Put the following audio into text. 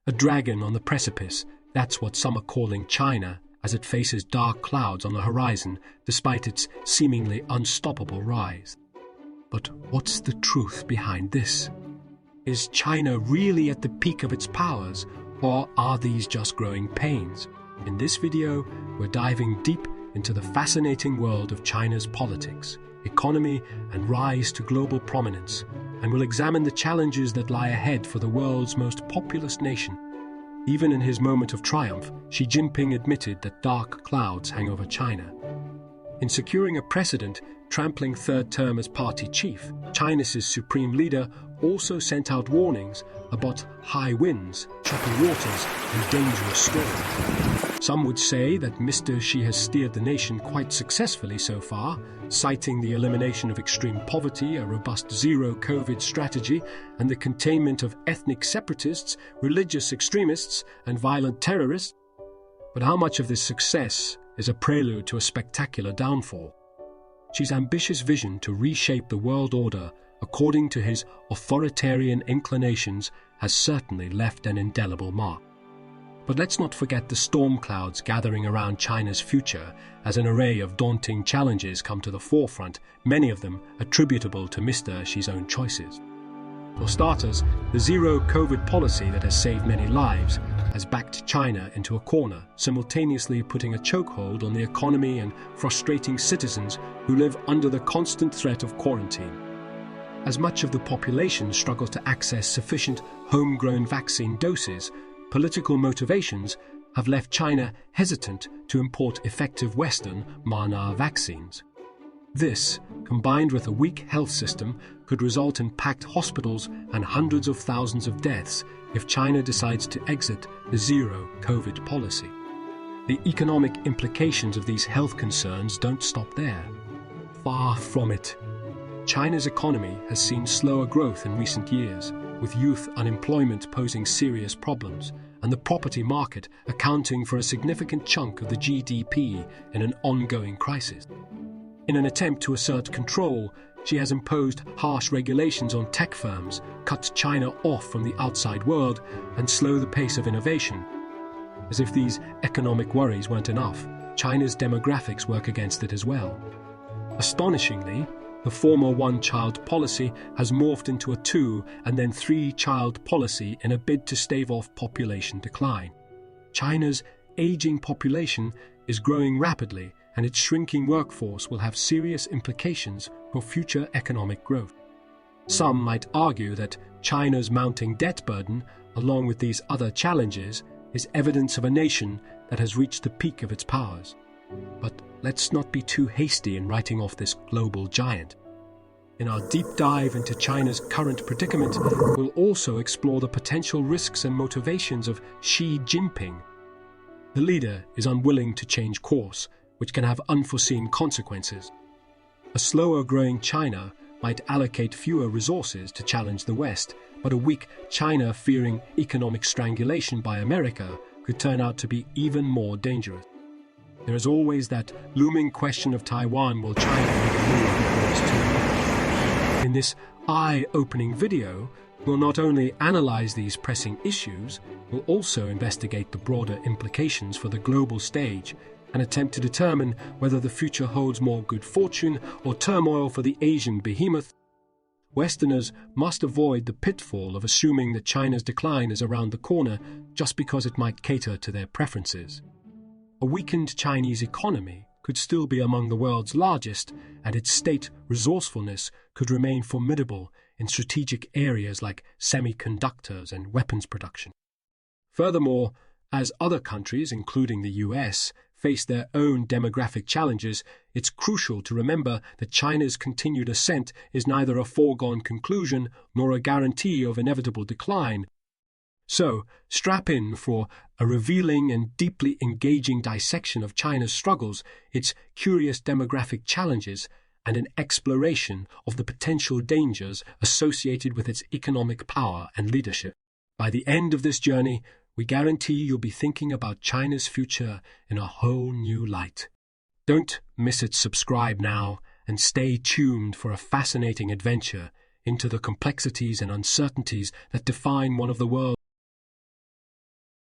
A dragon on the precipice, that's what some are calling China as it faces dark clouds on the horizon despite its seemingly unstoppable rise. But what's the truth behind this? Is China really at the peak of its powers, or are these just growing pains? In this video, we're diving deep into the fascinating world of China's politics, economy, and rise to global prominence, and we'll examine the challenges that lie ahead for the world's most populous nation. Even in his moment of triumph, Xi Jinping admitted that dark clouds hang over China. In securing a precedent, trampling third term as party chief, China's supreme leader also sent out warnings about high winds, choppy waters, and dangerous storms. Some would say that Mr. Xi has steered the nation quite successfully so far, citing the elimination of extreme poverty, a robust zero-COVID strategy, and the containment of ethnic separatists, religious extremists, and violent terrorists. But how much of this success is a prelude to a spectacular downfall? Xi's ambitious vision to reshape the world order according to his authoritarian inclinations has certainly left an indelible mark. But let's not forget the storm clouds gathering around China's future as an array of daunting challenges come to the forefront, many of them attributable to Mr. Xi's own choices. For starters, the zero-COVID policy that has saved many lives has backed China into a corner, simultaneously putting a chokehold on the economy and frustrating citizens who live under the constant threat of quarantine. As much of the population struggles to access sufficient homegrown vaccine doses, political motivations have left China hesitant to import effective Western mRNA vaccines. This, combined with a weak health system, could result in packed hospitals and hundreds of thousands of deaths if China decides to exit the zero-COVID policy. The economic implications of these health concerns don't stop there. Far from it. China's economy has seen slower growth in recent years, with youth unemployment posing serious problems, and the property market accounting for a significant chunk of the GDP in an ongoing crisis. In an attempt to assert control, Xi has imposed harsh regulations on tech firms, cut China off from the outside world, and slow the pace of innovation. As if these economic worries weren't enough, China's demographics work against it as well. Astonishingly, the former one-child policy has morphed into a two- and then three-child policy in a bid to stave off population decline. China's aging population is growing rapidly, and its shrinking workforce will have serious implications for future economic growth. Some might argue that China's mounting debt burden, along with these other challenges, is evidence of a nation that has reached the peak of its powers. But let's not be too hasty in writing off this global giant. In our deep dive into China's current predicament, we'll also explore the potential risks and motivations of Xi Jinping. The leader is unwilling to change course, which can have unforeseen consequences. A slower-growing China might allocate fewer resources to challenge the West, but a weak China fearing economic strangulation by America could turn out to be even more dangerous. There is always that looming question of Taiwan: will China make a move before it's too late? In this eye-opening video, we'll not only analyze these pressing issues, we'll also investigate the broader implications for the global stage and attempt to determine whether the future holds more good fortune or turmoil for the Asian behemoth. Westerners must avoid the pitfall of assuming that China's decline is around the corner just because it might cater to their preferences. A weakened Chinese economy could still be among the world's largest, and its state resourcefulness could remain formidable in strategic areas like semiconductors and weapons production. Furthermore, as other countries, including the US, face their own demographic challenges, it's crucial to remember that China's continued ascent is neither a foregone conclusion nor a guarantee of inevitable decline. So, strap in for a revealing and deeply engaging dissection of China's struggles, its curious demographic challenges, and an exploration of the potential dangers associated with its economic power and leadership. By the end of this journey, we guarantee you'll be thinking about China's future in a whole new light. Don't miss it. Subscribe now and stay tuned for a fascinating adventure into the complexities and uncertainties that define one of the world's